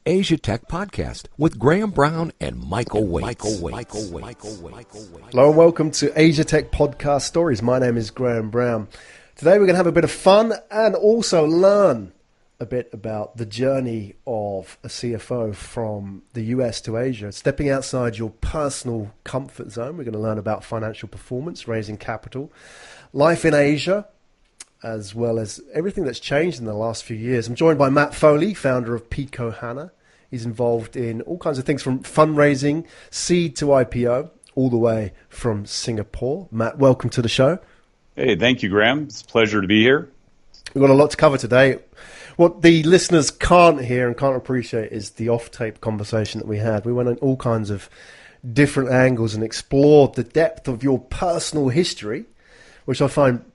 Asia Tech Podcast with Graham Brown and Michael Waits. Hello and welcome to Asia Tech Podcast Stories. My name is Graham Brown. Today we're going to have a bit of fun and also learn a bit about the journey of a CFO from the US to Asia, stepping outside your personal comfort zone. We're going to learn about financial performance, raising capital, life in Asia, as well as everything that's changed in the last few years. I'm joined by Matt Foley, founder of Pikohana. He's involved in all kinds of things from fundraising, seed to IPO, all the way from Singapore. Matt, welcome to the show. Hey, thank you, Graham. It's a pleasure to be here. We've got a lot to cover today. What the listeners can't hear and can't appreciate is the off-tape conversation that we had. We went on all kinds of different angles and explored the depth of your personal history, which I find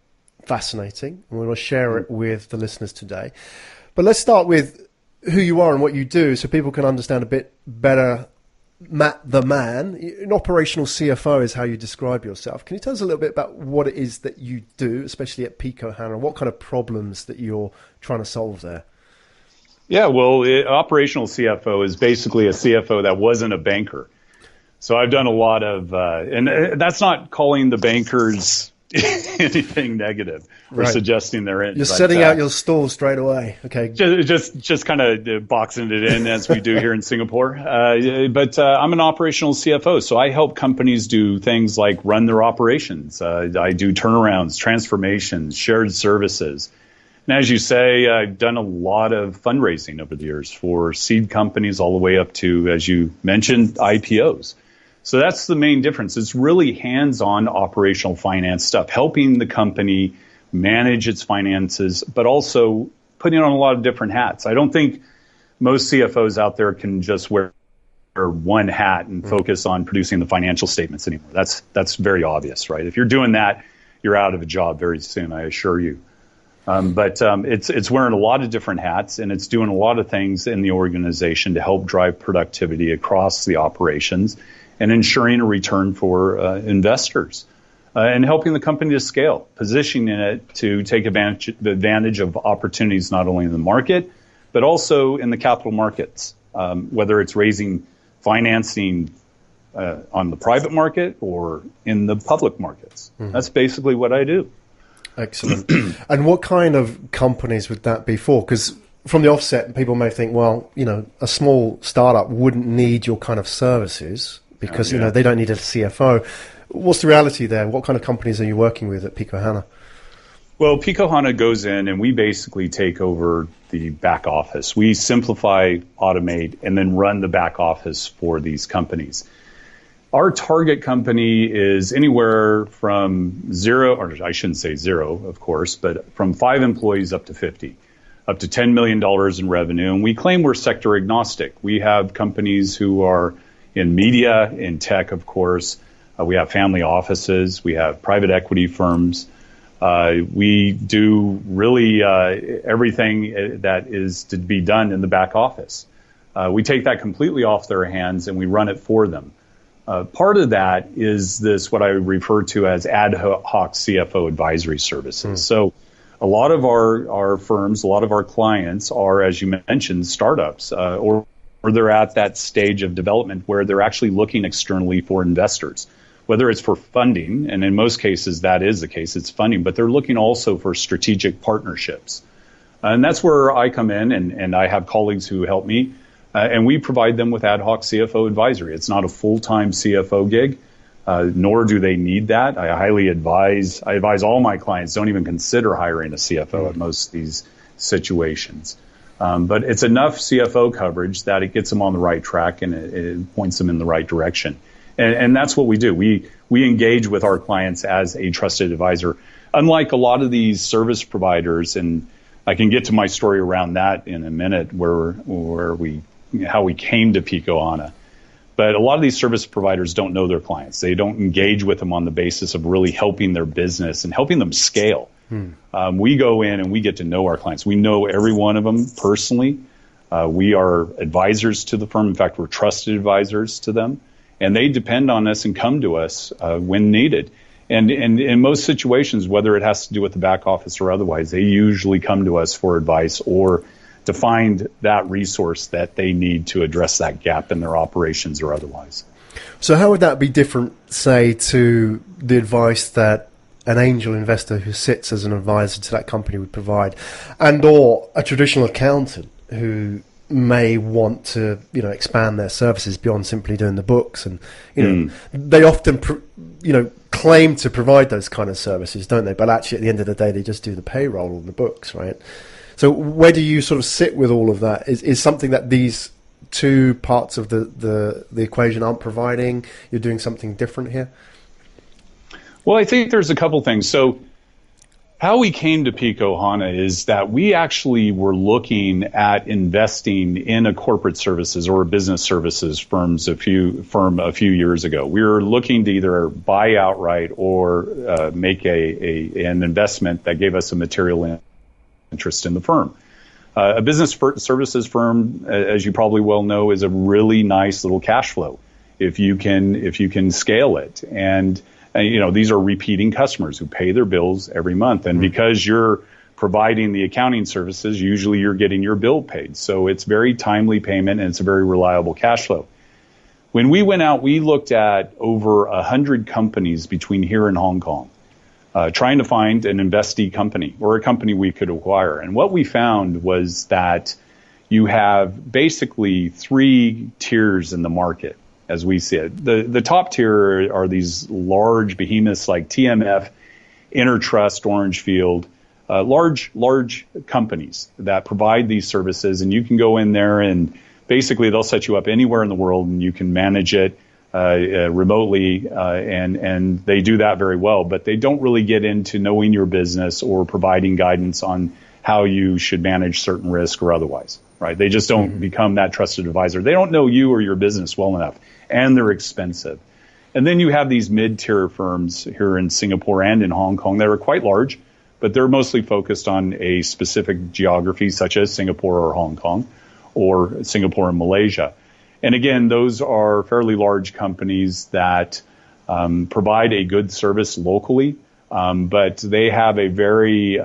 fascinating, and we want to share it with the listeners today. But let's start with who you are and what you do so people can understand a bit better Matt the man. An operational CFO is how you describe yourself. Can you tell us a little bit about what it is that you do, especially at Pikohana, and what kind of problems that you're trying to solve there? Yeah, well, operational CFO is basically a CFO that wasn't a banker. So I've done a lot of, and that's not calling the bankers anything negative or suggesting they're in. You're setting out your stall straight away. Okay. Just kind of boxing it in as we do here in Singapore. But I'm an operational CFO, so I help companies do things like run their operations. I do turnarounds, transformations, shared services. And as you say, I've done a lot of fundraising over the years for seed companies all the way up to, as you mentioned, IPOs. So that's the main difference. It's really hands-on operational finance stuff, helping the company manage its finances, but also putting on a lot of different hats. I don't think most CFOs out there can just wear one hat and focus on producing the financial statements anymore. That's very obvious, right? If you're doing that, you're out of a job very soon, I assure you. But it's wearing a lot of different hats, and it's doing a lot of things in the organization to help drive productivity across the operations and ensuring a return for investors, and helping the company to scale, positioning it to take advantage of opportunities not only in the market, but also in the capital markets, whether it's raising financing on the private market or in the public markets. Mm-hmm. That's basically what I do. Excellent. And what kind of companies would that be for? Because from the offset, people may think, well, a small startup wouldn't need your kind of services, because they don't need a CFO. What's the reality there? What kind of companies are you working with at Pikohana? Well, Pikohana goes in and we basically take over the back office. We simplify, automate, and then run the back office for these companies. Our target company is anywhere from zero, or I shouldn't say zero, of course, but from 5 employees up to 50, up to $10 million in revenue. And we claim we're sector agnostic. We have companies who are in media, in tech, of course. We have family offices. We have private equity firms. We do really everything that is to be done in the back office. We take that completely off their hands and we run it for them. Part of that is this, what I refer to as ad hoc CFO advisory services. So a lot of our firms, a lot of our clients are, as you mentioned, startups, or they're at that stage of development where they're actually looking externally for investors, whether it's for funding, and in most cases that is the case, it's funding, but they're looking also for strategic partnerships. And that's where I come in, and I have colleagues who help me, and we provide them with ad hoc CFO advisory. It's not a full-time CFO gig, nor do they need that. I advise all my clients, don't even consider hiring a CFO at most of these situations. But it's enough CFO coverage that it gets them on the right track and it points them in the right direction. And that's what we do. We engage with our clients as a trusted advisor. Unlike a lot of these service providers, and I can get to my story around that in a minute, how we came to Pikohana. But a lot of these service providers don't know their clients. They don't engage with them on the basis of really helping their business and helping them scale. We go in and we get to know our clients. We know every one of them personally. We are advisors to the firm. In fact, we're trusted advisors to them. And they depend on us and come to us when needed. And in most situations, whether it has to do with the back office or otherwise, they usually come to us for advice or to find that resource that they need to address that gap in their operations or otherwise. So how would that be different, say, to the advice that an angel investor who sits as an advisor to that company would provide, and or a traditional accountant who may want to, expand their services beyond simply doing the books? And, they often, claim to provide those kind of services, don't they? But actually, at the end of the day, they just do the payroll and the books, right? So where do you sort of sit with all of that? Is something that these two parts of the equation aren't providing? You're doing something different here? Well, I think there's a couple things. So how we came to Pikohana is that we actually were looking at investing in a corporate services or a business services firm a few years ago. We were looking to either buy outright or make an investment that gave us a material interest in the firm. A business services firm, as you probably well know, is a really nice little cash flow if you can scale it. And these are repeating customers who pay their bills every month. And because you're providing the accounting services, usually you're getting your bill paid. So it's very timely payment and it's a very reliable cash flow. When we went out, we looked at over 100 companies between here and Hong Kong, trying to find an investee company or a company we could acquire. And what we found was that you have basically three tiers in the market, as we see it. The top tier are these large behemoths like TMF, Intertrust, Orangefield, large companies that provide these services. And you can go in there and basically they'll set you up anywhere in the world and you can manage it remotely, and they do that very well. But they don't really get into knowing your business or providing guidance on how you should manage certain risk or otherwise, right? They just don't become that trusted advisor. They don't know you or your business well enough, and they're expensive. And then you have these mid-tier firms here in Singapore and in Hong Kong that are quite large, but they're mostly focused on a specific geography, such as Singapore or Hong Kong, or Singapore and Malaysia. And again, those are fairly large companies that provide a good service locally, but they have a very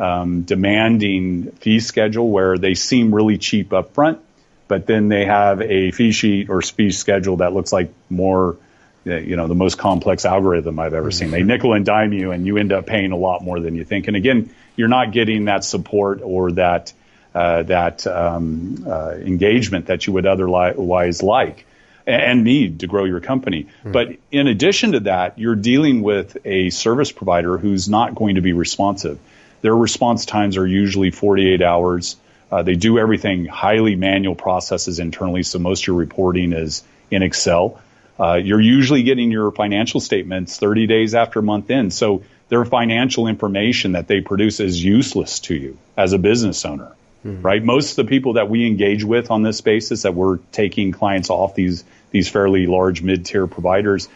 demanding fee schedule where they seem really cheap up front, but then they have a fee sheet or fee schedule that looks like more, the most complex algorithm I've ever seen. They nickel and dime you, and you end up paying a lot more than you think. And again, you're not getting that support or that engagement that you would otherwise like and need to grow your company. But in addition to that, you're dealing with a service provider who's not going to be responsive. Their response times are usually 48 hours. They do everything highly manual processes internally, so most of your reporting is in Excel. You're usually getting your financial statements 30 days after month end. So their financial information that they produce is useless to you as a business owner. Right? Most of the people that we engage with on this basis, that we're taking clients off these fairly large mid-tier providers,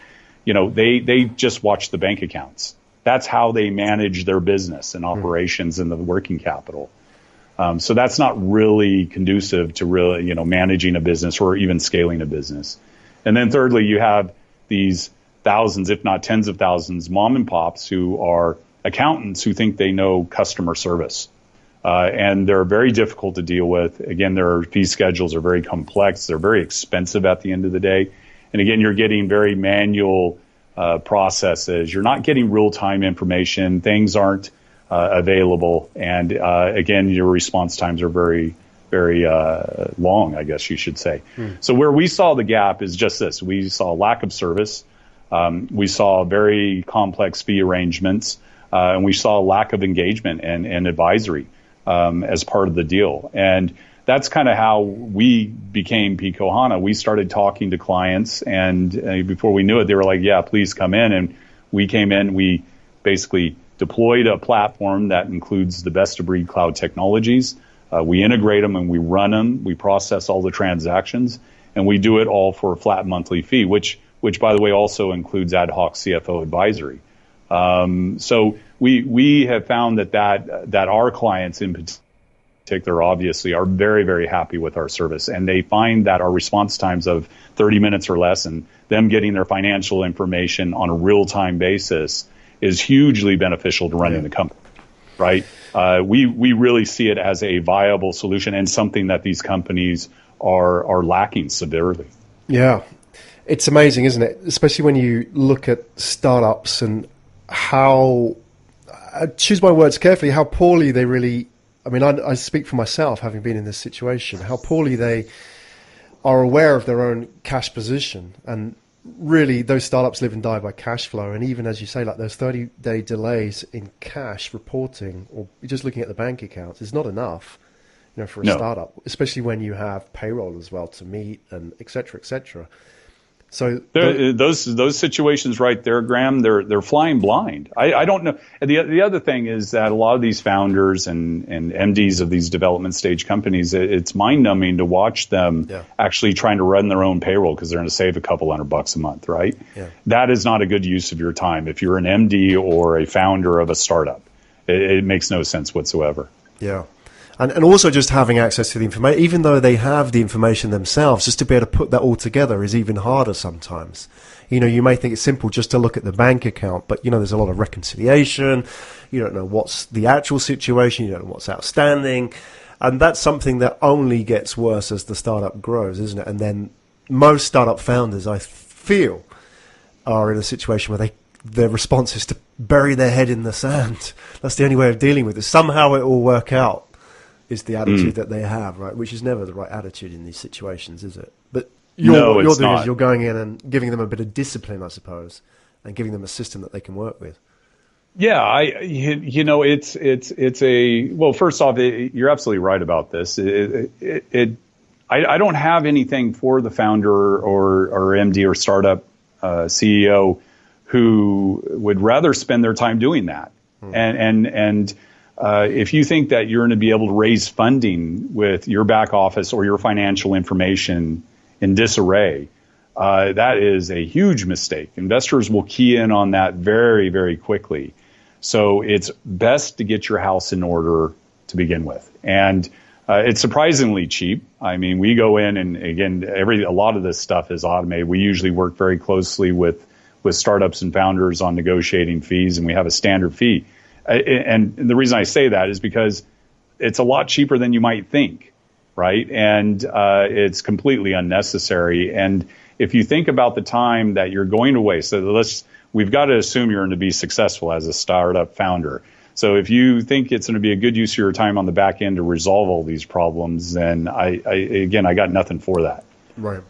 they just watch the bank accounts. That's how they manage their business and operations and the working capital. So that's not really conducive to really, managing a business or even scaling a business. And then thirdly, you have these thousands, if not tens of thousands, mom and pops who are accountants who think they know customer service. And they're very difficult to deal with. Again, their fee schedules are very complex. They're very expensive at the end of the day. And again, you're getting very manual processes. You're not getting real-time information. Things aren't available. And again, your response times are very, very long, I guess you should say. So where we saw the gap is just this. We saw lack of service. We saw very complex fee arrangements. And we saw lack of engagement and advisory as part of the deal. And that's kind of how we became Pikohana. We started talking to clients, and before we knew it, they were like, yeah, please come in. And we came in, we basically deployed a platform that includes the best-of-breed cloud technologies. We integrate them and we run them. We process all the transactions, and we do it all for a flat monthly fee, which by the way, also includes ad hoc CFO advisory. So we have found that our clients in particular, obviously, are very, very happy with our service, and they find that our response times of 30 minutes or less and them getting their financial information on a real-time basis is hugely beneficial to running the company, right? we really see it as a viable solution and something that these companies are lacking severely. Yeah, it's amazing, isn't it? Especially when you look at startups and how, I choose my words carefully, how poorly they really, I mean, I speak for myself, having been in this situation, how poorly they are aware of their own cash position. And really, those startups live and die by cash flow. And even, as you say, like those 30-day delays in cash reporting, or just looking at the bank accounts, is not enough, for a startup, especially when you have payroll as well to meet, and et cetera, et cetera. So those situations right there, Graham, they're flying blind. I don't know. The other thing is that a lot of these founders and MDs of these development stage companies, it's mind numbing to watch them actually trying to run their own payroll because they're going to save a couple $100 a month, right? Yeah. That is not a good use of your time. If you're an MD or a founder of a startup, it makes no sense whatsoever. Yeah. And also just having access to the information, even though they have the information themselves, just to be able to put that all together is even harder sometimes. You may think it's simple just to look at the bank account, but, there's a lot of reconciliation. You don't know what's the actual situation. You don't know what's outstanding. And that's something that only gets worse as the startup grows, isn't it? And then most startup founders, I feel, are in a situation where their response is to bury their head in the sand. That's the only way of dealing with it. Somehow it will work out. Is the attitude that they have, right? Which is never the right attitude in these situations, is it? But what you're doing is you're going in and giving them a bit of discipline, I suppose, and giving them a system that they can work with. Yeah, it's a, well, first off, you're absolutely right about this. I don't have anything for the founder or MD or startup CEO who would rather spend their time doing that. And if you think that you're going to be able to raise funding with your back office or your financial information in disarray, that is a huge mistake. Investors will key in on that very, very quickly. So it's best to get your house in order to begin with. And it's surprisingly cheap. I mean, we go in and, again, a lot of this stuff is automated. We usually work very closely with startups and founders on negotiating fees, and we have a standard fee. And the reason I say that is because it's a lot cheaper than you might think, right? And it's completely unnecessary. And if you think about the time that you're going to waste, we've got to assume you're going to be successful as a startup founder. So if you think it's going to be a good use of your time on the back end to resolve all these problems, then I got nothing for that. Right.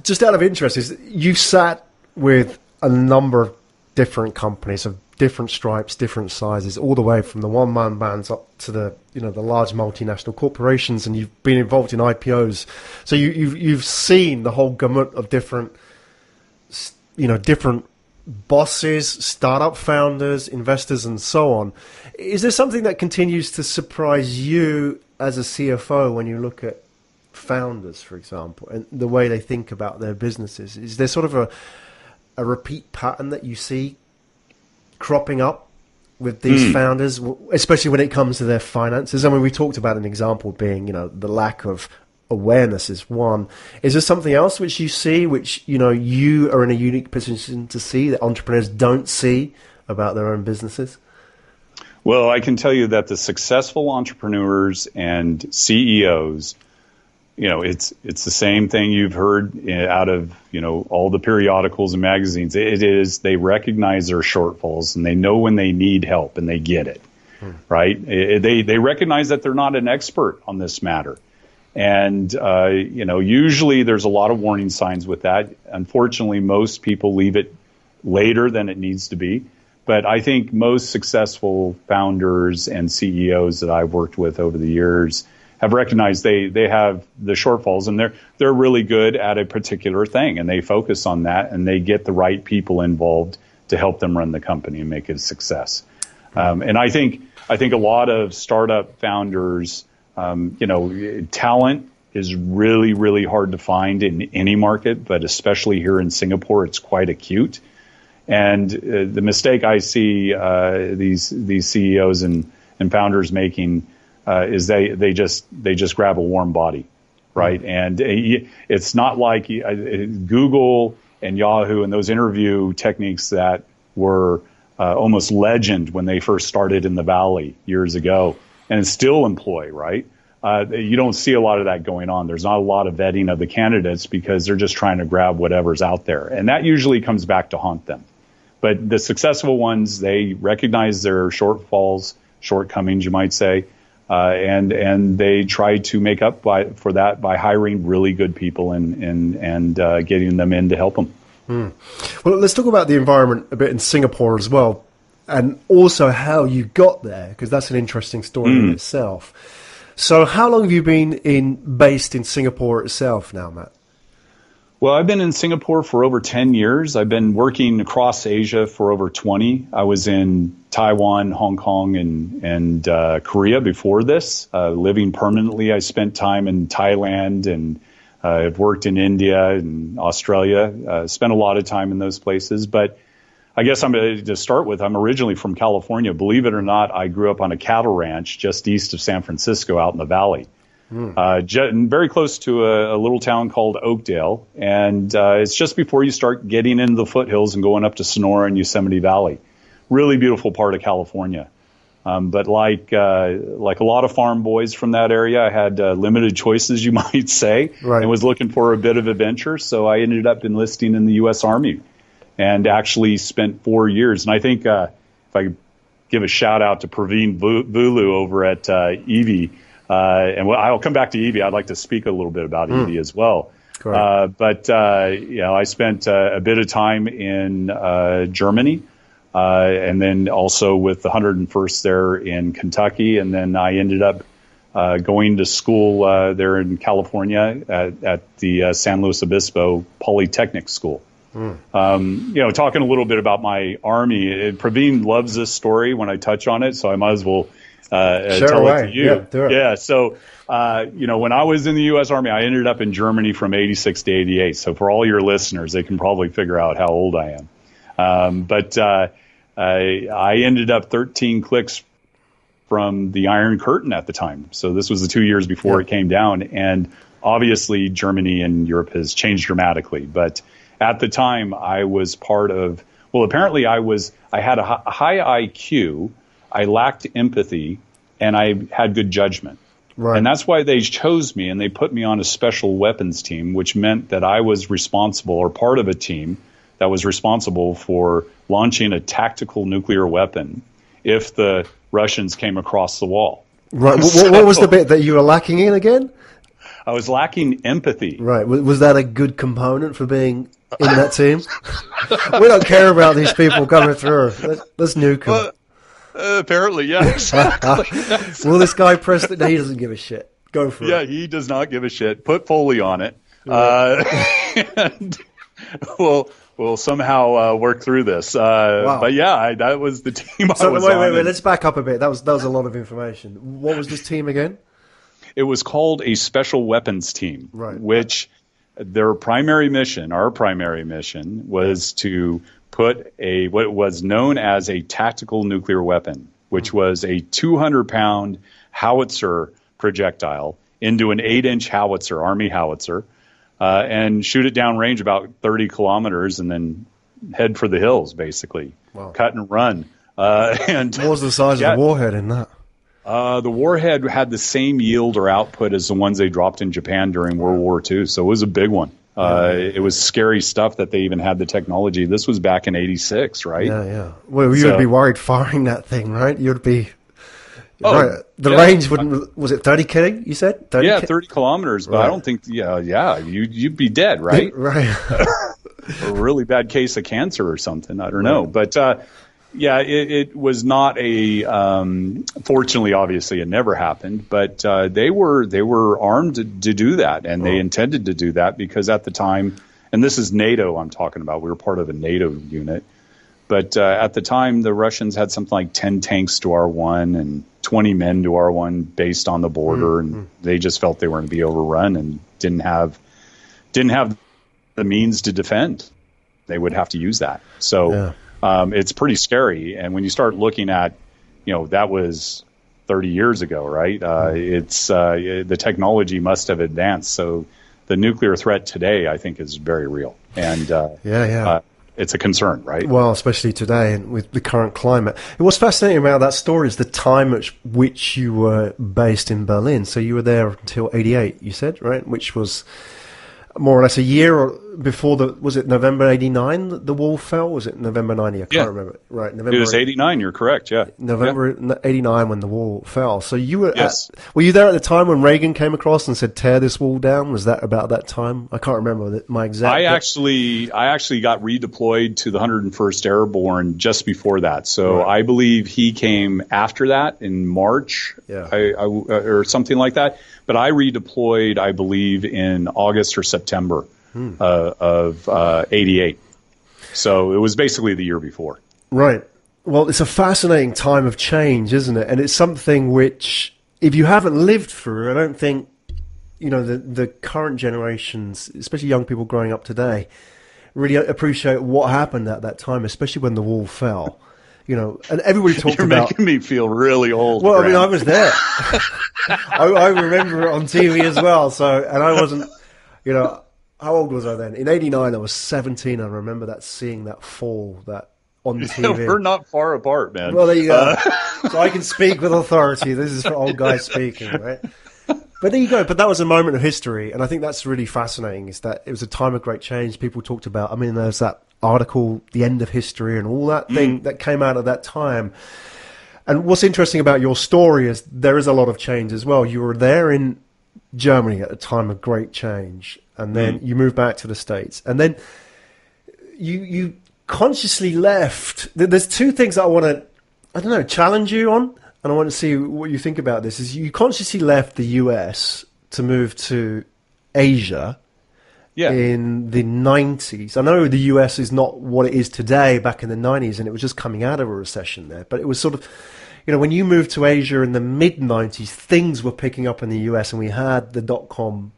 Just out of interest, you've sat with a number of different companies of different stripes, different sizes, all the way from the one-man bands up to the the large multinational corporations, and you've been involved in IPOs. So you've seen the whole gamut of different bosses, startup founders, investors, and so on. Is there something that continues to surprise you as a CFO when you look at founders, for example, and the way they think about their businesses? Is there sort of a repeat pattern that you see cropping up with these founders, especially when it comes to their finances? I mean, we talked about an example being, the lack of awareness is one. Is there something else which you see, which, you are in a unique position to see that entrepreneurs don't see about their own businesses? Well, I can tell you that the successful entrepreneurs and CEOs, it's the same thing you've heard out of, all the periodicals and magazines. It is, they recognize their shortfalls and they know when they need help and they get it, right? They recognize that they're not an expert on this matter. And, usually there's a lot of warning signs with that. Unfortunately, most people leave it later than it needs to be. But I think most successful founders and CEOs that I've worked with over the years have recognized they have the shortfalls, and they're really good at a particular thing, and they focus on that, and they get the right people involved to help them run the company and make it a success. And I think a lot of startup founders, talent is really, really hard to find in any market, but especially here in Singapore, it's quite acute. And the mistake I see these CEOs and founders making is they just grab a warm body, right? And it's not like Google and Yahoo and those interview techniques that were almost legend when they first started in the Valley years ago, and still employ, right? You don't see a lot of that going on. There's not a lot of vetting of the candidates because they're just trying to grab whatever's out there. And that usually comes back to haunt them. But the successful ones, they recognize their shortfalls, shortcomings, you might say, and they try to make up for that by hiring really good people and getting them in to help them. Well, let's talk about the environment a bit in Singapore as well, and also how you got there, because that's an interesting story in itself. So how long have you been based in Singapore itself now, Matt? Well, I've been in Singapore for over 10 years. I've been working across Asia for over 20. I was in Taiwan, Hong Kong, and Korea before this, living permanently. I spent time in Thailand, and I've worked in India and Australia, spent a lot of time in those places. But I guess to start with, I'm originally from California. Believe it or not, I grew up on a cattle ranch just east of San Francisco out in the valley. Very close to a little town called Oakdale. And it's just before you start getting into the foothills and going up to Sonora and Yosemite Valley. Really beautiful part of California. But like a lot of farm boys from that area, I had limited choices, you might say, and was looking for a bit of adventure. So I ended up enlisting in the U.S. Army and actually spent 4 years. And I think if I give a shout out to Praveen Vulu over at EV, and I'll come back to EV. I'd like to speak a little bit about EV as well. But I spent a bit of time in Germany. And then also with the 101st there in Kentucky. And then I ended up going to school there in California at the San Luis Obispo Polytechnic School. Talking a little bit about my Army, Praveen loves this story when I touch on it, so I might as well tell it to you. Yeah, so, when I was in the U.S. Army, I ended up in Germany from 86 to 88. So for all your listeners, they can probably figure out how old I am. But I ended up 13 clicks from the Iron Curtain at the time. So this was the 2 years before it came down. And obviously Germany and Europe has changed dramatically. But at the time I was apparently I had a high IQ, I lacked empathy, and I had good judgment. And that's why they chose me, and they put me on a special weapons team, which meant that I was responsible, or part of a team that was responsible for launching a tactical nuclear weapon if the Russians came across the wall. What was the bit that you were lacking in again? I was lacking empathy. Was that a good component for being in that team? We don't care about these people coming through. Let's nuke them. Well, apparently, yeah, exactly. Will this guy press that? No, he doesn't give a shit. Go for it. Yeah, he does not give a shit. Put Foley on it. And we'll somehow work through this. But yeah, that was the team I was on. Wait. Let's back up a bit. That was a lot of information. What was this team again? It was called a Special Weapons Team, which our primary mission was to put what was known as a tactical nuclear weapon, which was a 200-pound howitzer projectile into an 8-inch howitzer, Army howitzer, and shoot it downrange about 30 kilometers and then head for the hills, basically. Cut and run. And what was the size of the warhead in that? The warhead had the same yield or output as the ones they dropped in Japan during World War II, so it was a big one. It was scary stuff that they even had the technology. This was back in 86, right? Yeah. Well, you'd be worried firing that thing, right? You'd be... the range wouldn't... Was it 30 km, you said? 30 kilometers, but I don't think... you'd be dead, right? Right. Or a really bad case of cancer or something. I don't know. But... it was not a. Fortunately, obviously, it never happened. But they were armed to do that, and they intended to do that because at the time, and this is NATO I'm talking about. We were part of a NATO unit, but at the time, the Russians had something like 10 tanks to our 1 and 20 men to our 1 based on the border, and they just felt they were going to be overrun and didn't have the means to defend. They would have to use that. So. Yeah. It's pretty scary. And when you start looking at, that was 30 years ago, right? The technology must have advanced. So the nuclear threat today, I think, is very real. And it's a concern, right? Well, especially today and with the current climate. And what's fascinating about that story is the time at which you were based in Berlin. So you were there until 88, you said, right? Which was more or less a year before was it November 89 the wall fell? Was it November 90? I can't remember. Right, November. It was 89, you're correct, yeah. November 89 when the wall fell. So you were were you there at the time when Reagan came across and said, tear this wall down? Was that about that time? I can't remember my exact... I actually got redeployed to the 101st Airborne just before that. So I believe he came after that in March or something like that. But I redeployed, I believe, in August or September of 88. So it was basically the year before. Right. Well, it's a fascinating time of change, isn't it? And it's something which, if you haven't lived through, I don't think, the current generations, especially young people growing up today, really appreciate what happened at that time, especially when the wall fell. And everybody talked You're about... making me feel really old. Well, Graham. I was there. I remember it on TV as well. So, and I wasn't, how old was I then? In 89, I was 17. I remember seeing that fall, that on TV. We're not far apart, man. Well, there you go. So I can speak with authority. This is for old guys speaking, right? But there you go. But that was a moment of history. And I think that's really fascinating, is that it was a time of great change. People talked about, there's that article, The End of History, and all that thing that came out at that time. And what's interesting about your story is there is a lot of change as well. You were there in Germany at a time of great change, and then you moved back to the States, and then you consciously left. There's two things that I want to, challenge you on, and I want to see what you think about this. Is you consciously left the US to move to Asia in the 90s. I know the US is not what it is today back in the 90s, and it was just coming out of a recession there. But it was sort of, when you moved to Asia in the mid-90s, things were picking up in the US, and we had the dot-com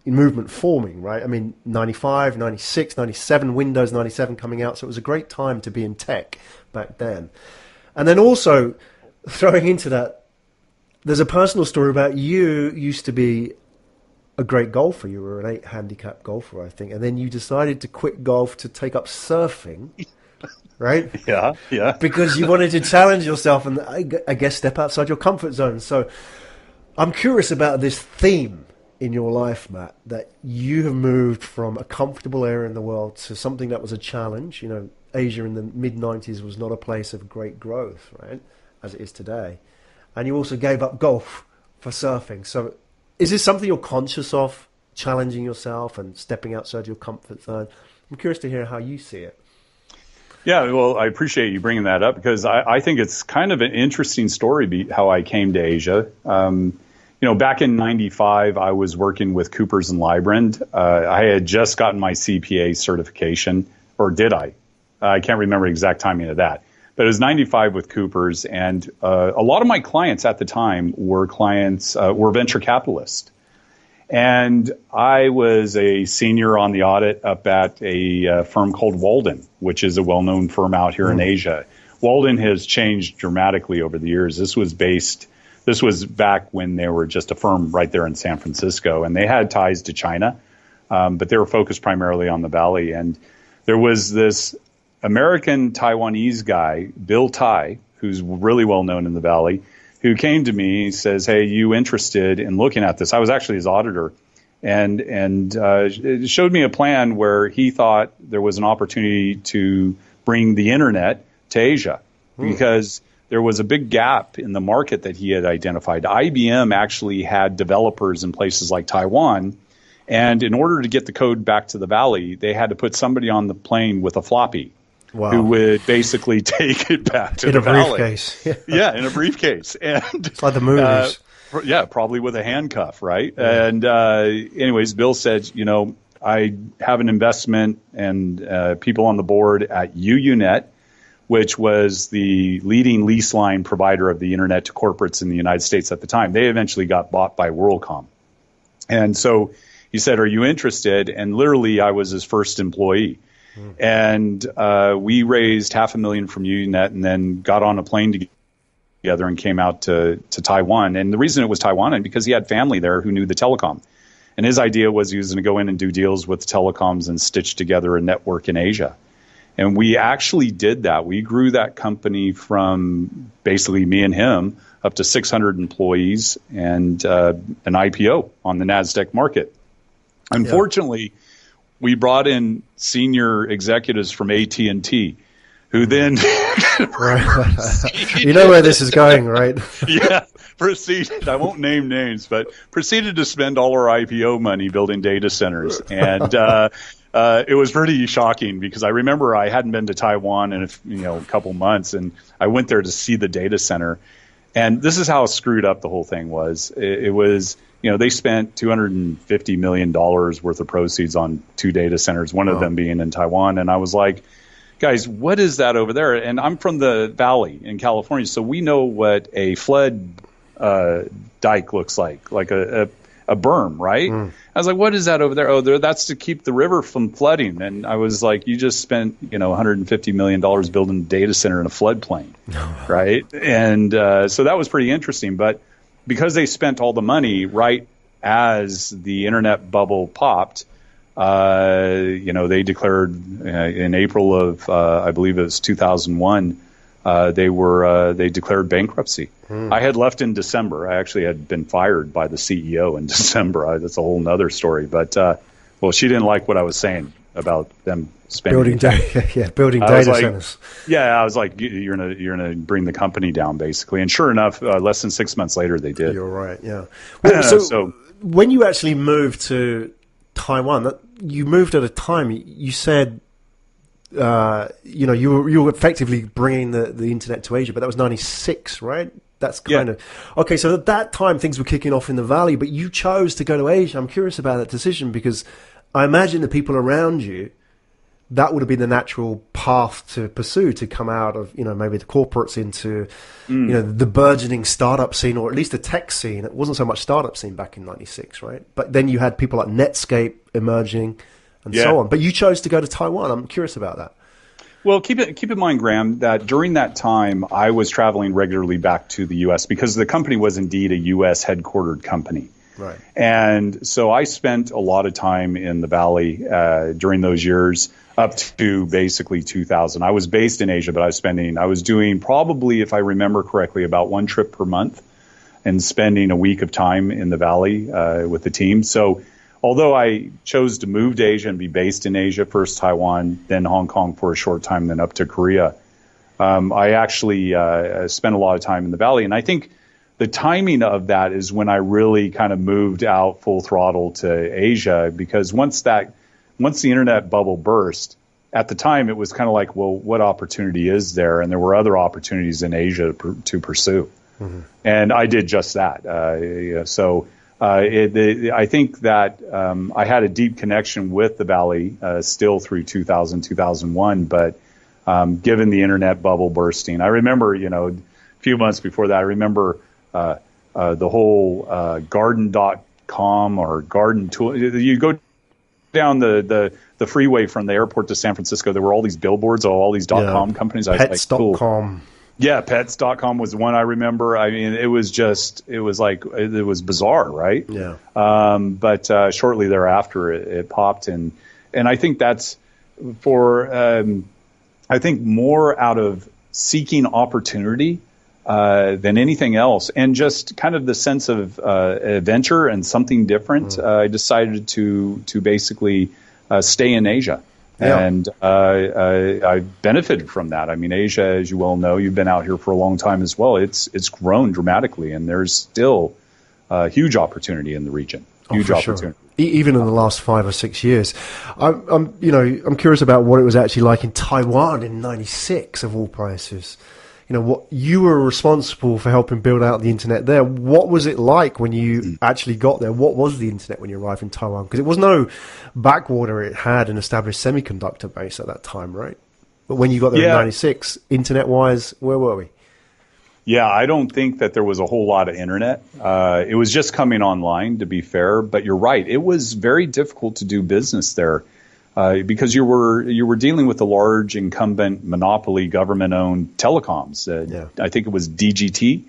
movement forming, right? 95, 96, 97, Windows 97 coming out. So it was a great time to be in tech back then. And then also, throwing into that, there's a personal story about you used to be a great golfer. You were an 8 handicap golfer, I think, and then you decided to quit golf to take up surfing, right? Yeah. Because you wanted to challenge yourself and, I guess, step outside your comfort zone. So I'm curious about this theme in your life, Matt, that you have moved from a comfortable area in the world to something that was a challenge. Asia in the mid-90s was not a place of great growth, right, as it is today. And you also gave up golf for surfing. So is this something you're conscious of, challenging yourself and stepping outside your comfort zone? I'm curious to hear how you see it. Yeah, well, I appreciate you bringing that up, because I think it's kind of an interesting story how I came to Asia. Back in 95, I was working with Coopers and Lybrand. I had just gotten my CPA certification, or did I? I can't remember the exact timing of that. But it was 95 with Coopers, and a lot of my clients at the time were venture capitalists. And I was a senior on the audit up at a firm called Walden, which is a well-known firm out here in Asia. Walden has changed dramatically over the years. This was back when they were just a firm right there in San Francisco, and they had ties to China, but they were focused primarily on the Valley. And there was this American Taiwanese guy, Bill Tai, who's really well known in the Valley, who came to me and says, "Hey, you interested in looking at this?" I was actually his auditor, and it showed me a plan where he thought there was an opportunity to bring the internet to Asia, because there was a big gap in the market that he had identified. IBM actually had developers in places like Taiwan, and in order to get the code back to the Valley, they had to put somebody on the plane with a floppy. Wow. Who would basically take it back to the Valley. In a briefcase. Yeah, in a briefcase. And it's like the movies. Probably with a handcuff, right? Yeah. And anyways, Bill said, I have an investment and people on the board at UUNet, which was the leading lease line provider of the internet to corporates in the United States at the time. They eventually got bought by WorldCom. And so he said, "Are you interested?" And literally, I was his first employee. And we raised $500,000 from UNet, and then got on a plane together and came out to Taiwan. And the reason it was Taiwan is because he had family there who knew the telecom. And his idea was he was going to go in and do deals with the telecoms and stitch together a network in Asia. And we actually did that. We grew that company from basically me and him up to 600 employees and an IPO on the NASDAQ market. Unfortunately, we brought in senior executives from AT&T who then you know where this is going, right? Proceeded, I won't name names, but proceeded to spend all our IPO money building data centers. And it was pretty shocking because I remember I hadn't been to Taiwan in a couple months, and I went there to see the data center. And this is how screwed up the whole thing was. It was, they spent $250 million worth of proceeds on 2 data centers, one of them being in Taiwan. And I was like, guys, what is that over there? And I'm from the Valley in California, so we know what a flood dike looks like a berm, right? I was like, what is that over there? Oh, that's to keep the river from flooding. And I was like, you just spent, $150 million building a data center in a floodplain, right? And so that was pretty interesting. But because they spent all the money right as the internet bubble popped, they declared in April of, I believe it was 2001, they declared bankruptcy. I had left in December. I actually had been fired by the CEO in December. That's a whole nother story. But she didn't like what I was saying about them spending building data centers. I was like, you're gonna bring the company down, basically. And sure enough, less than 6 months later, they did. You're right. Yeah. Well, so when you actually moved to Taiwan, you moved at a time. You said, you were effectively bringing the internet to Asia, but that was 96, right? That's kind of okay. So at that time, things were kicking off in the Valley, but you chose to go to Asia. I'm curious about that decision because I imagine the people around you, that would have been the natural path to pursue, to come out of maybe the corporates into the burgeoning startup scene, or at least the tech scene. It wasn't so much startup scene back in 96, right? But then you had people like Netscape emerging and so on. But you chose to go to Taiwan. I'm curious about that. Well, keep in mind, Graham, that during that time, I was traveling regularly back to the U.S. because the company was indeed a U.S. headquartered company. Right. And so I spent a lot of time in the Valley during those years up to basically 2000. I was based in Asia, but I was doing probably, if I remember correctly, about 1 trip per month and spending a week of time in the Valley with the team. So although I chose to move to Asia and be based in Asia, first Taiwan, then Hong Kong for a short time, then up to Korea, I actually spent a lot of time in the Valley. And I think the timing of that is when I really kind of moved out full throttle to Asia, because once the internet bubble burst, at the time it was kind of like, well, what opportunity is there? And there were other opportunities in Asia to pursue. Mm-hmm. And I did just that. I think that I had a deep connection with the Valley still through 2000, 2001. But given the internet bubble bursting, I remember, a few months before that, I remember the whole garden.com or garden tool. You go down the freeway from the airport to San Francisco, there were all these billboards, all these .com companies. I was Pets.com. like, cool. Yeah, Pets.com was one I remember. I mean, it was bizarre, right? Yeah. But shortly thereafter, it popped, and I think that's I think more out of seeking opportunity than anything else, and just kind of the sense of adventure and something different. I decided to basically stay in Asia. Yeah. And I benefited from that. I mean, Asia, as you well know, you've been out here for a long time as well. It's grown dramatically, and there's still huge opportunity in the region. Huge opportunity, sure. Even in the last 5 or 6 years. I'm curious about what it was actually like in Taiwan in '96, of all places. What you were responsible for helping build out the internet there. What was it like when you actually got there? What was the internet when you arrived in Taiwan? Because it was no backwater. It had an established semiconductor base at that time, right? But when you got there in '96, internet-wise, where were we? Yeah, I don't think that there was a whole lot of internet. It was just coming online, to be fair. But you're right. It was very difficult to do business there. Because you were dealing with a large incumbent monopoly government-owned telecoms. I think it was DGT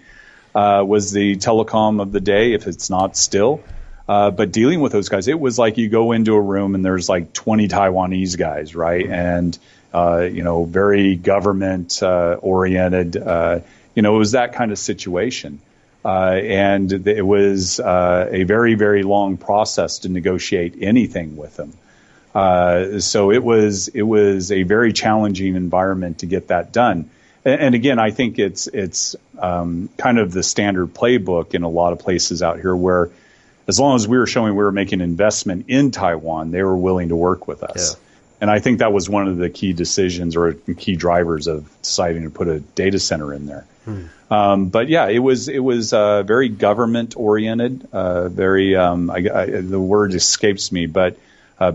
was the telecom of the day, if it's not still. But dealing with those guys, it was like you go into a room and there's like 20 Taiwanese guys, right? And very government oriented. It was that kind of situation. And it was a very, very long process to negotiate anything with them. So it was a very challenging environment to get that done. And again, I think it's kind of the standard playbook in a lot of places out here, where as long as we were showing we were making investment in Taiwan, they were willing to work with us. Yeah. And I think that was one of the key decisions or key drivers of deciding to put a data center in there. But yeah, it was very government oriented, very the word escapes me, but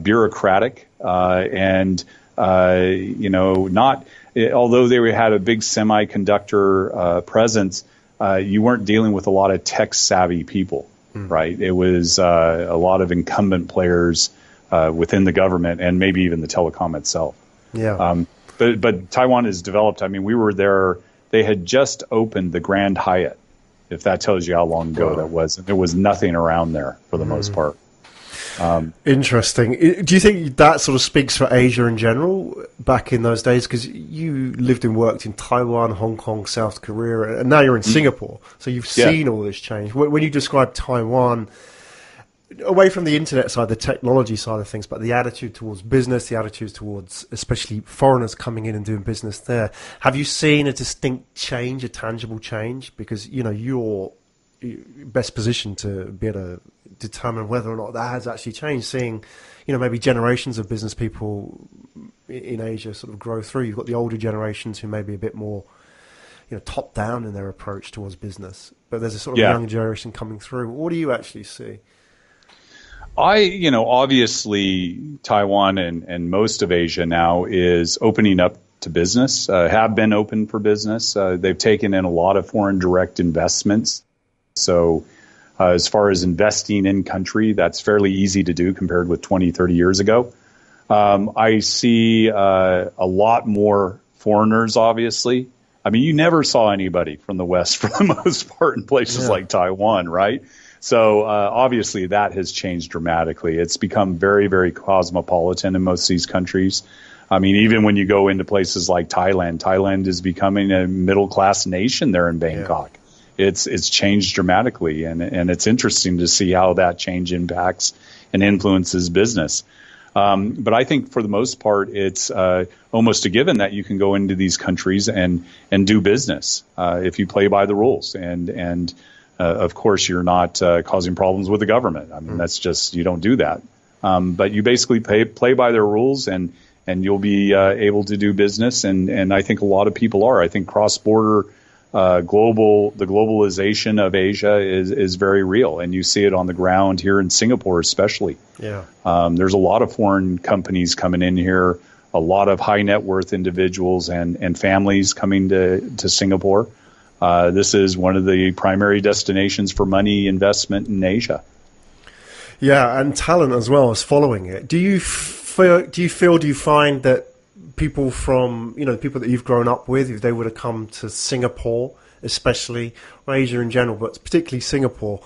bureaucratic, and not. Although they had a big semiconductor presence, you weren't dealing with a lot of tech savvy people, right? It was a lot of incumbent players within the government and maybe even the telecom itself. Yeah. But Taiwan has developed. I mean, we were there. They had just opened the Grand Hyatt, if that tells you how long ago that was. There was nothing around there for the most part. Interesting. Do you think that sort of speaks for Asia in general back in those days? Because you lived and worked in Taiwan, Hong Kong, South Korea, and now you're in Singapore. So you've seen all this change. When you describe Taiwan, away from the internet side, the technology side of things, but the attitude towards business, the attitude towards especially foreigners coming in and doing business there, have you seen a distinct change, a tangible change? Because, you're best positioned to be able to determine whether or not that has actually changed, seeing, maybe generations of business people in Asia sort of grow through. You've got the older generations who may be a bit more, top down in their approach towards business, but there's a sort of young generation coming through. What do you actually see? Obviously Taiwan and most of Asia now is opening up to business, have been open for business. They've taken in a lot of foreign direct investments. So as far as investing in country, that's fairly easy to do compared with 20, 30 years ago. I see a lot more foreigners, obviously. I mean, you never saw anybody from the West for the most part in places like Taiwan, right? So obviously that has changed dramatically. It's become very, very cosmopolitan in most of these countries. I mean, even when you go into places like Thailand is becoming a middle-class nation there in Bangkok. Yeah. It's changed dramatically, and it's interesting to see how that change impacts and influences business. But I think for the most part, it's almost a given that you can go into these countries and do business if you play by the rules. And of course, you're not causing problems with the government. I mean, that's just, you don't do that. But you basically play by their rules, and you'll be able to do business. And I think a lot of people are. I think cross-border the globalization of Asia is very real, and you see it on the ground here in Singapore especially. Yeah. There's a lot of foreign companies coming in here, a lot of high net worth individuals and families coming to Singapore. This is one of the primary destinations for money investment in Asia. Yeah, and talent as well is following it. Do you find that people from, the people that you've grown up with, if they were to come to Singapore, especially, or Asia in general, but particularly Singapore,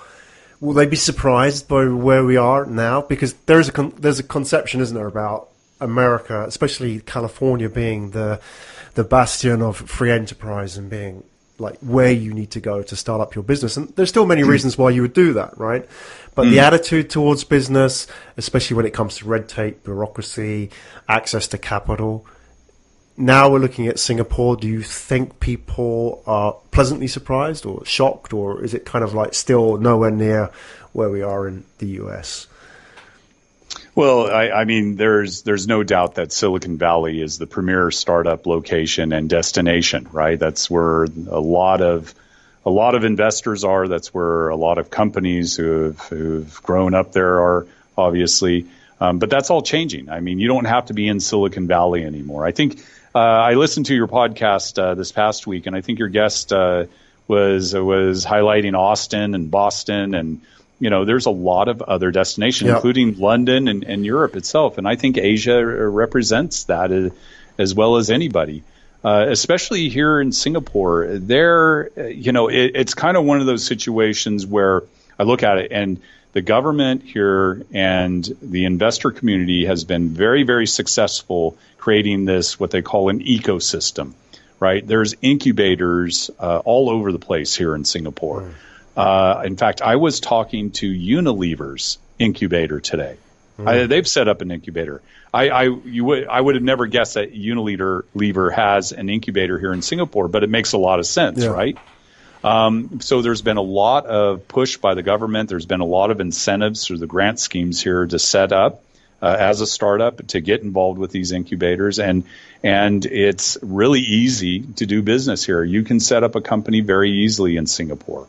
will they be surprised by where we are now? Because there's a conception, isn't there, about America, especially California, being the bastion of free enterprise and being like where you need to go to start up your business. And there's still many reasons why you would do that, right? But the attitude towards business, especially when it comes to red tape, bureaucracy, access to capital. Now we're looking at Singapore. Do you think people are pleasantly surprised or shocked, or is it kind of like still nowhere near where we are in the US? Well, I mean, there's no doubt that Silicon Valley is the premier startup location and destination, right? That's where a lot of investors are. That's where a lot of companies who've grown up there are, obviously. But that's all changing. I mean, you don't have to be in Silicon Valley anymore. I think I listened to your podcast this past week, and I think your guest was highlighting Austin and Boston, and there's a lot of other destinations, including London and Europe itself. And I think Asia represents that as well as anybody, especially here in Singapore. There, it's kind of one of those situations where I look at it, and the government here and the investor community has been very, very successful creating this, what they call an ecosystem, right? There's incubators all over the place here in Singapore. In fact, I was talking to Unilever's incubator today. They've set up an incubator. I would have never guessed that Unilever has an incubator here in Singapore, but it makes a lot of sense, right? So there's been a lot of push by the government. There's been a lot of incentives through the grant schemes here to set up as a startup to get involved with these incubators, and it's really easy to do business here. You can set up a company very easily in Singapore.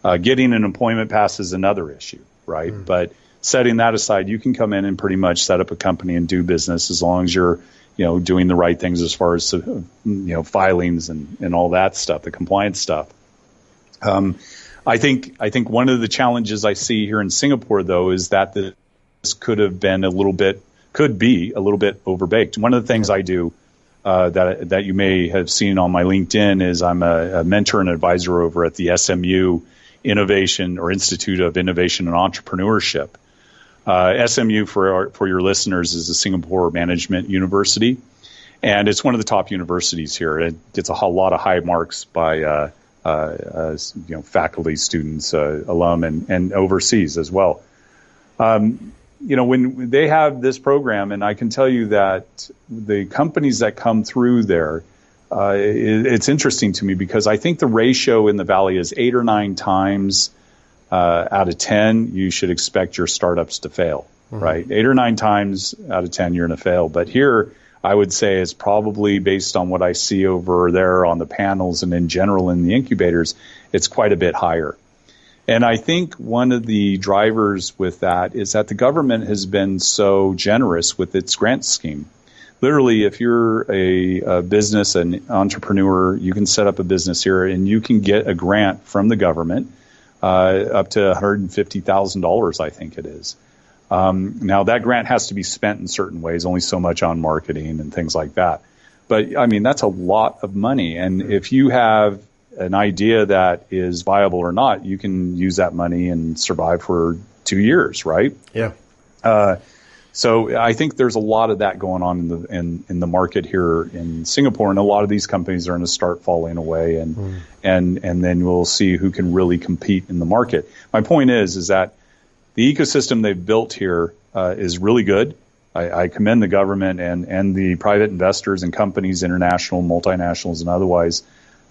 Getting an employment pass is another issue, right? But setting that aside, you can come in and pretty much set up a company and do business as long as you're, doing the right things as far as, filings and all that stuff, the compliance stuff. I think one of the challenges I see here in Singapore, though, is that this could be a little bit overbaked. One of the things I do that you may have seen on my LinkedIn is I'm a mentor and advisor over at the SMU Innovation or Institute of Innovation and Entrepreneurship. SMU, for your listeners, is a Singapore Management University, and it's one of the top universities here. It gets a lot of high marks by faculty, students, alum, and overseas as well. When they have this program, and I can tell you that the companies that come through there, it's interesting to me because I think the ratio in the Valley is 8 or 9 times out of 10, you should expect your startups to fail, right? 8 or 9 times out of 10, you're going to fail. But here, I would say it's probably based on what I see over there on the panels and in general in the incubators, it's quite a bit higher. And I think one of the drivers with that is that the government has been so generous with its grant scheme. Literally, if you're a business, an entrepreneur, you can set up a business here and you can get a grant from the government up to $150,000, I think it is. Now, that grant has to be spent in certain ways, only so much on marketing and things like that. But, I mean, that's a lot of money. And if you have an idea that is viable or not, you can use that money and survive for 2 years, right? Yeah. So I think there's a lot of that going on in the market here in Singapore, and a lot of these companies are going to start falling away, and then we'll see who can really compete in the market. My point is that the ecosystem they've built here is really good. I commend the government and the private investors and companies, international, multinationals, and otherwise,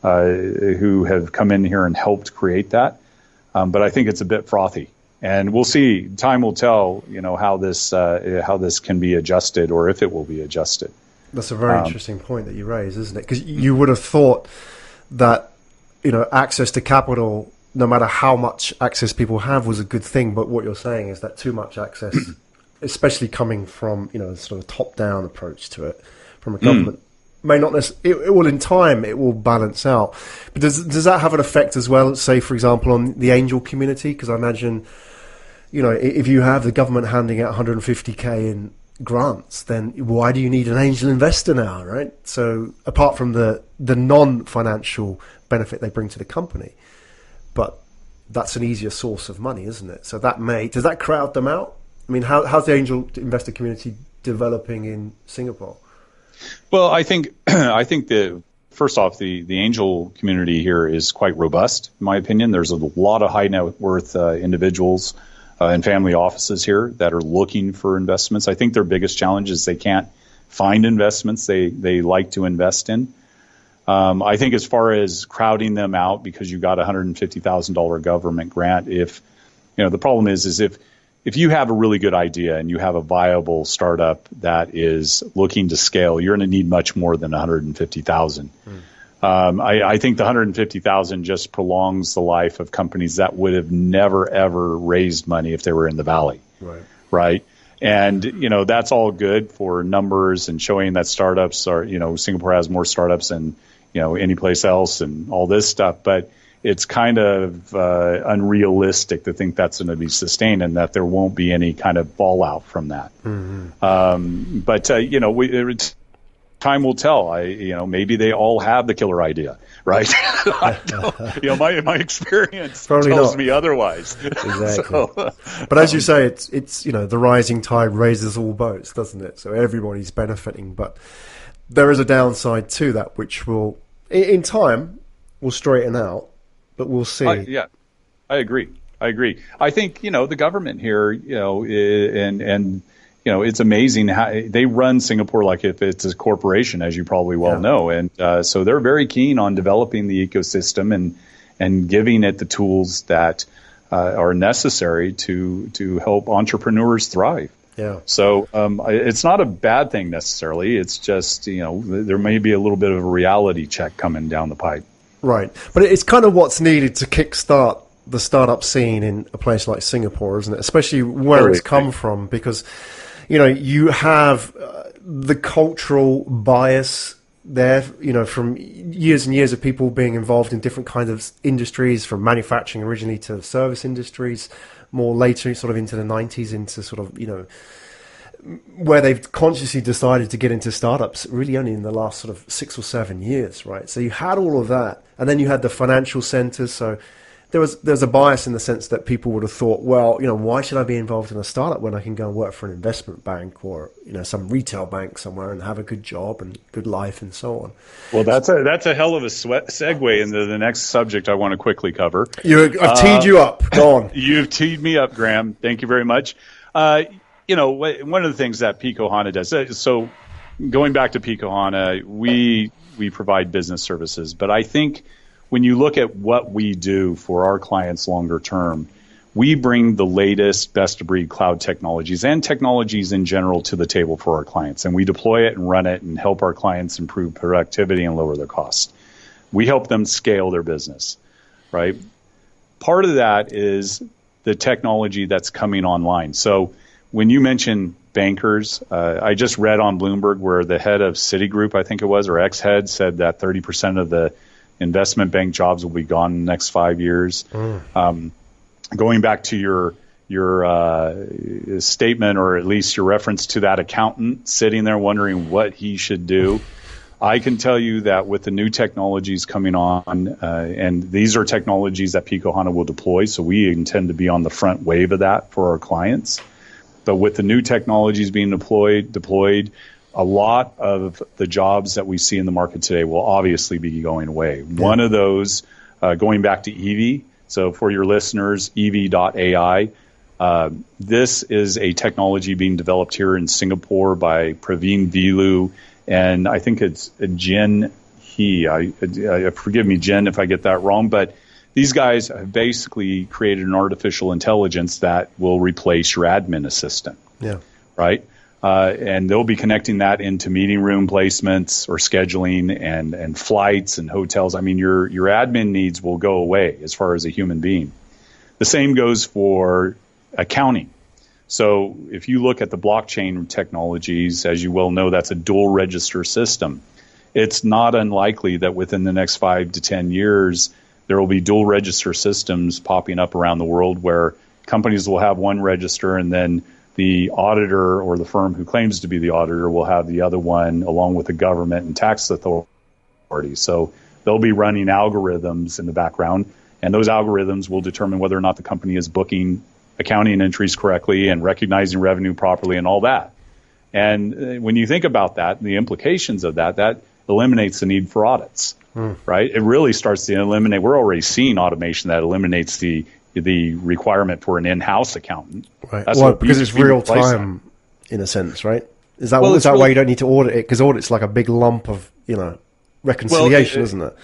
who have come in here and helped create that. But I think it's a bit frothy. And we'll see. Time will tell, how this can be adjusted, or if it will be adjusted. That's a very interesting point that you raise, isn't it? Because you would have thought that, access to capital, no matter how much access people have, was a good thing. But what you're saying is that too much access, especially coming from, sort of top-down approach to it from a government, may not necessarily, it will in time, it will balance out. But does that have an effect as well, say, for example, on the angel community? Because I imagine, if you have the government handing out 150K in grants, then why do you need an angel investor now, right? So apart from the non-financial benefit they bring to the company, but that's an easier source of money, isn't it? So does that crowd them out? I mean, how's the angel investor community developing in Singapore? Well, I think that first off, the angel community here is quite robust, in my opinion. There's a lot of high net worth individuals and family offices here that are looking for investments. I think their biggest challenge is they can't find investments they like to invest in. I think as far as crowding them out because you got a $150,000 government grant, the problem is if you have a really good idea and you have a viable startup that is looking to scale, you're going to need much more than $150,000. I think the $150,000 just prolongs the life of companies that would have never, ever raised money if they were in the Valley. Right? And, that's all good for numbers and showing that startups are, Singapore has more startups than, any place else and all this stuff. But it's kind of unrealistic to think that's going to be sustained and that there won't be any kind of fallout from that. time will tell. Maybe they all have the killer idea, right? My experience Probably tells not. me otherwise. Exactly. But as you say, it's the rising tide raises all boats, doesn't it? So everybody's benefiting. But there is a downside to that, which will, in time, will straighten out. But we'll see. I agree. I think the government here, and it's amazing how they run Singapore like if it's a corporation, as you probably know. And so they're very keen on developing the ecosystem and giving it the tools that are necessary to help entrepreneurs thrive. Yeah. So it's not a bad thing necessarily. It's just, there may be a little bit of a reality check coming down the pipe. Right. But it's kind of what's needed to kickstart the startup scene in a place like Singapore, isn't it? Especially where it's come from, because you have the cultural bias there, from years and years of people being involved in different kinds of industries, from manufacturing originally to service industries, more later sort of into the 90s, into sort of, where they've consciously decided to get into startups really only in the last sort of 6 or 7 years, right? So you had all of that, and then you had the financial centers, so there's a bias in the sense that people would have thought, well, why should I be involved in a startup when I can go and work for an investment bank or some retail bank somewhere and have a good job and good life and so on. Well, that's a hell of a segue into the next subject I want to quickly cover. I've teed you up. Go on. You've teed me up, Graham. Thank you very much. One of the things that Pikohana does. So going back to Pikohana, we provide business services, but I think when you look at what we do for our clients longer term, we bring the latest best-of-breed cloud technologies and technologies in general to the table for our clients, and we deploy it and run it and help our clients improve productivity and lower their costs. We help them scale their business, right? Part of that is the technology that's coming online. So when you mention bankers, I just read on Bloomberg where the head of Citigroup, I think it was, or ex-head, said that 30% of the investment bank jobs will be gone in the next 5 years. Going back to your statement, or at least your reference to that accountant sitting there wondering what he should do, I can tell you that with the new technologies coming on, and these are technologies that Pikohana will deploy, so we intend to be on the front wave of that for our clients. But with the new technologies being deployed, a lot of the jobs that we see in the market today will obviously be going away. One of those, going back to EV, so for your listeners, EV.ai, this is a technology being developed here in Singapore by Praveen Vilu, and I think it's Jen He. Forgive me, Jen, if I get that wrong, but these guys have basically created an artificial intelligence that will replace your admin assistant. Yeah. Right? And they'll be connecting that into meeting room placements or scheduling and flights and hotels. I mean, your admin needs will go away as far as a human being. The same goes for accounting. So if you look at the blockchain technologies, as you well know, that's a dual register system. It's not unlikely that within the next 5 to 10 years, there will be dual register systems popping up around the world where companies will have one register and then the auditor or the firm who claims to be the auditor will have the other one along with the government and tax authority. So they'll be running algorithms in the background, and those algorithms will determine whether or not the company is booking accounting entries correctly and recognizing revenue properly and all that. And when you think about that, the implications of that, that eliminates the need for audits, right? It really starts to eliminate. We're already seeing automation that eliminates the requirement for an in-house accountant. Right. Well, because it's real time, in a sense, right? Is that why you don't need to audit it? Because audit's like a big lump of, reconciliation, isn't it?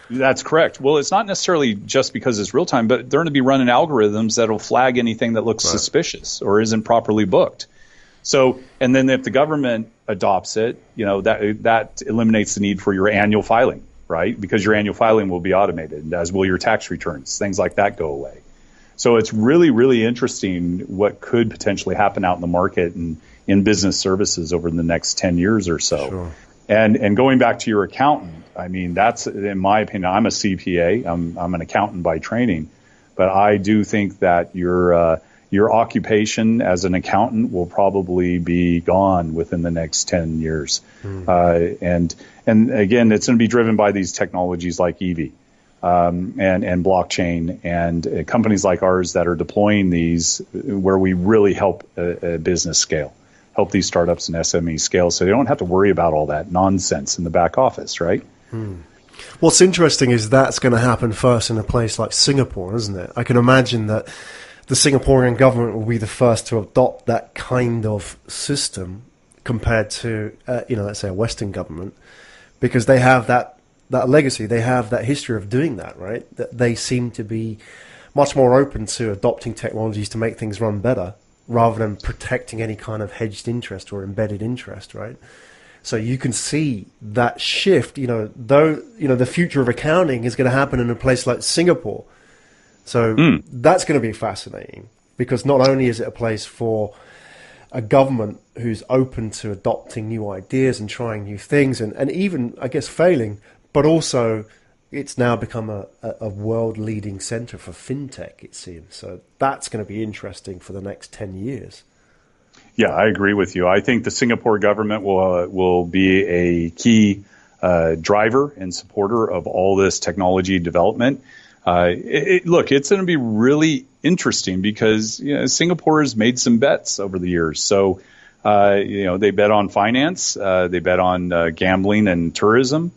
That's correct. Well, it's not necessarily just because it's real time, but they're going to be running algorithms that'll flag anything that looks suspicious or isn't properly booked. So, and then if the government adopts it, that eliminates the need for your annual filing, right? Because your annual filing will be automated, as will your tax returns. Things like that go away. So it's really, really interesting what could potentially happen out in the market and in business services over the next 10 years or so. Sure. And going back to your accountant, I mean, that's, in my opinion, I'm a CPA. I'm an accountant by training. But I do think that your your occupation as an accountant will probably be gone within the next 10 years. And again, it's going to be driven by these technologies like EV and blockchain and companies like ours that are deploying these, where we really help a business scale, help these startups and SMEs scale, so they don't have to worry about all that nonsense in the back office, right? What's interesting is that's going to happen first in a place like Singapore, isn't it? I can imagine that the Singaporean government will be the first to adopt that kind of system compared to, let's say a Western government, because they have that legacy, they have that history of doing that, right? That they seem to be much more open to adopting technologies to make things run better, rather than protecting any kind of hedged interest or embedded interest, right? So you can see that shift, the future of accounting is going to happen in a place like Singapore. So that's going to be fascinating, because not only is it a place for a government who's open to adopting new ideas and trying new things and even, I guess, failing, but also it's now become a world-leading center for fintech, it seems. So that's going to be interesting for the next 10 years. Yeah, I agree with you. I think the Singapore government will be a key driver and supporter of all this technology development. Look, it's going to be really interesting because Singapore has made some bets over the years. So, they bet on finance, they bet on gambling and tourism.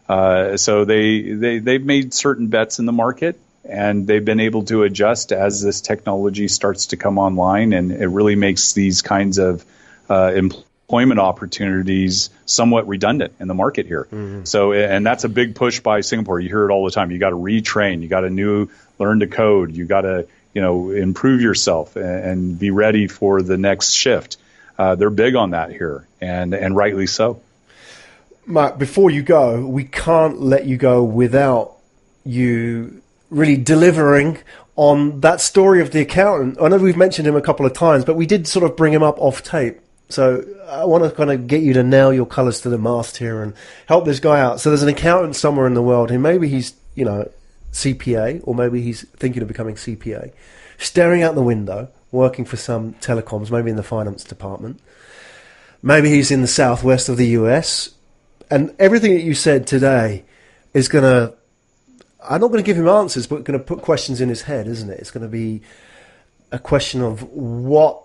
So they've made certain bets in the market, and they've been able to adjust as this technology starts to come online, and it really makes these kinds of employment opportunities somewhat redundant in the market here. So, and that's a big push by Singapore. You hear it all the time. You got to retrain. You got to learn to code. You got to improve yourself and be ready for the next shift. They're big on that here, and rightly so. Mark, before you go, we can't let you go without you really delivering on that story of the accountant. I know we've mentioned him a couple of times, but we did sort of bring him up off tape. So I want to kind of get you to nail your colours to the mast here and help this guy out. So there's an accountant somewhere in the world who maybe he's, CPA, or maybe he's thinking of becoming CPA, staring out the window, working for some telecoms, maybe in the finance department. Maybe he's in the southwest of the US. And everything that you said today is going to, I'm not going to give him answers, but going to put questions in his head, isn't it? It's going to be a question of what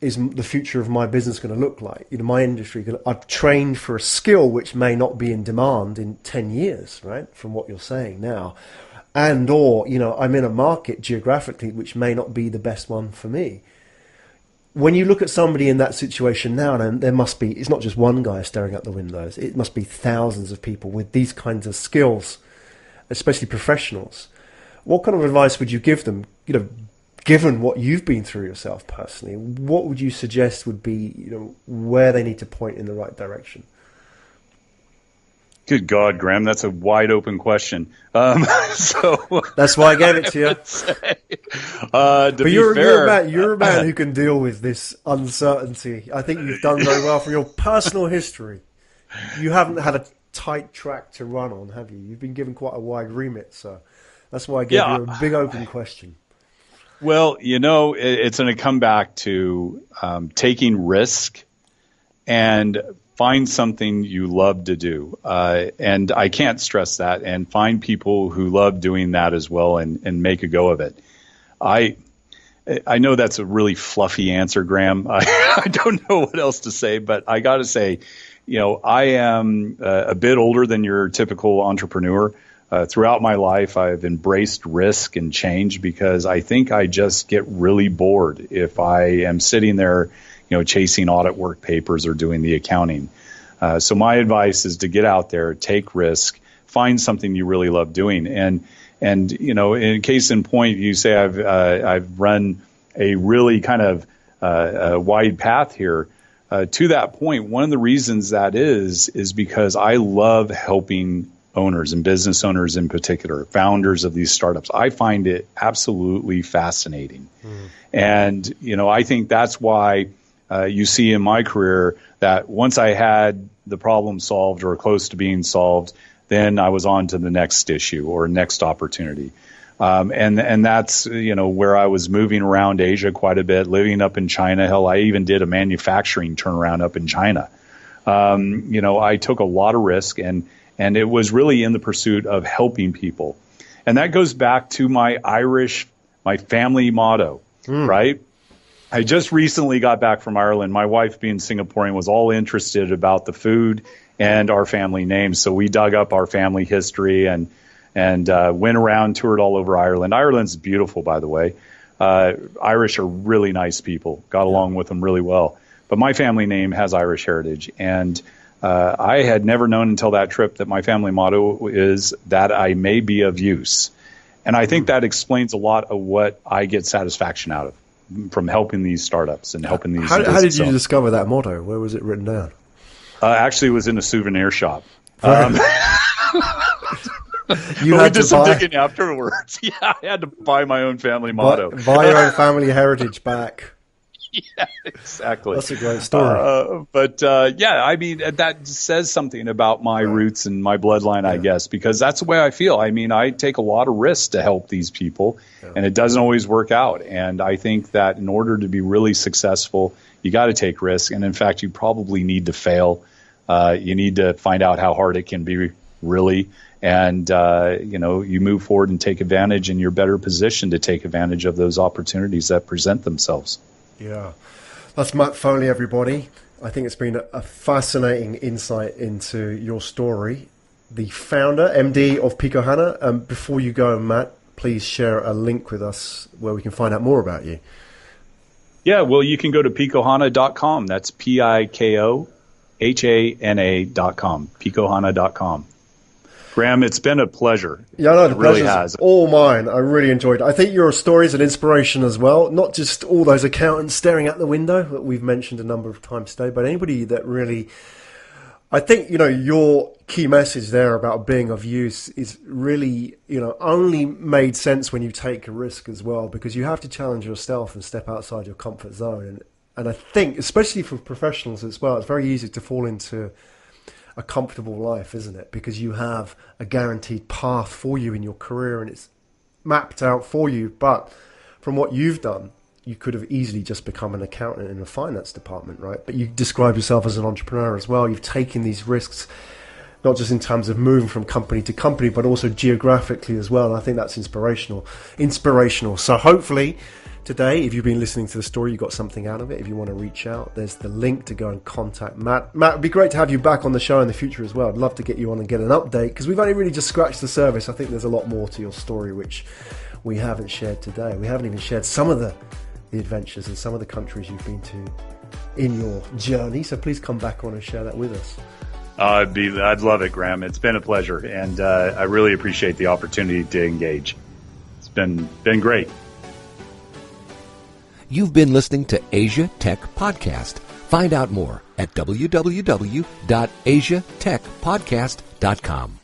is the future of my business going to look like? My industry, I've trained for a skill which may not be in demand in 10 years, right? From what you're saying now. And, or, I'm in a market geographically which may not be the best one for me. When you look at somebody in that situation now, and there must be, it's not just one guy staring out the windows, it must be thousands of people with these kinds of skills, especially professionals. What kind of advice would you give them, given what you've been through yourself personally? What would you suggest would be, where they need to point in the right direction? Good God, Graham, that's a wide open question. So that's why I gave it to you. But you're a man who can deal with this uncertainty. I think you've done very well from your personal history. You haven't had a tight track to run on, have you? You've been given quite a wide remit, so that's why I gave you a big open question. Well, it's going to come back to taking risk and find something you love to do. And I can't stress that, and find people who love doing that as well and make a go of it. I know that's a really fluffy answer, Graham. I don't know what else to say, but I got to say, I am a bit older than your typical entrepreneur. Throughout my life, I've embraced risk and change because I think I just get really bored if I am sitting there, chasing audit work papers or doing the accounting. So my advice is to get out there, take risk, find something you really love doing. And in case in point, you say I've run a really kind of a wide path here. To that point, one of the reasons that is because I love helping owners and business owners in particular, founders of these startups. I find it absolutely fascinating. And, I think that's why you see in my career that once I had the problem solved or close to being solved, then I was on to the next issue or next opportunity. And that's, where I was moving around Asia quite a bit, living up in China. Hell, I even did a manufacturing turnaround up in China. I took a lot of risk, and it was really in the pursuit of helping people. And that goes back to my family motto, right? I just recently got back from Ireland. My wife, being Singaporean, was all interested about the food and our family names. So we dug up our family history and went around, toured all over Ireland. Ireland's beautiful, by the way. Irish are really nice people. Got along with them really well. But my family name has Irish heritage. And I had never known until that trip that my family motto is that I may be of use. And I think that explains a lot of what I get satisfaction out of from helping these startups and helping these. How did you discover that motto? Where was it written down? Actually, it was in a souvenir shop. You had to did some digging afterwards. Yeah, I had to buy my own family motto. Buy your own family heritage back. Yeah, exactly. That's a great story. I mean, that says something about my roots and my bloodline, I guess, because that's the way I feel. I mean, I take a lot of risks to help these people, and it doesn't always work out. And I think that in order to be really successful, you got to take risks. And in fact, you probably need to fail. You need to find out how hard it can be, really. And, you move forward and take advantage, and you're better positioned to take advantage of those opportunities that present themselves. Yeah. That's Matt Foley, everybody. I think it's been a fascinating insight into your story. The founder, MD of Pikohana. Before you go, Matt, please share a link with us where we can find out more about you. Yeah, well, you can go to pikohana.com. That's Pikohana.com. Pikohana.com. Graham, it's been a pleasure. Yeah, no, the really pleasure's has. All mine. I really enjoyed it. I think your story is an inspiration as well, not just all those accountants staring out the window that we've mentioned a number of times today, but anybody that really, I think, your key message there about being of use is really, only made sense when you take a risk as well, because you have to challenge yourself and step outside your comfort zone. And I think, especially for professionals as well, it's very easy to fall into a comfortable life, isn't it? Because you have a guaranteed path for you in your career and it's mapped out for you. But from what you've done, you could have easily just become an accountant in a finance department, right? But you describe yourself as an entrepreneur as well. You've taken these risks, not just in terms of moving from company to company, but also geographically as well. And I think that's inspirational. So hopefully today, if you've been listening to the story, you got something out of it. If you want to reach out, there's the link to go and contact Matt. Matt, it'd be great to have you back on the show in the future as well. I'd love to get you on and get an update, because we've only really just scratched the surface. I think there's a lot more to your story which we haven't shared today. We haven't even shared some of the adventures and some of the countries you've been to in your journey. So please come back on and share that with us. I'd love it, Graham. It's been a pleasure, and I really appreciate the opportunity to engage. It's been great. You've been listening to Asia Tech Podcast. Find out more at www.asiatechpodcast.com.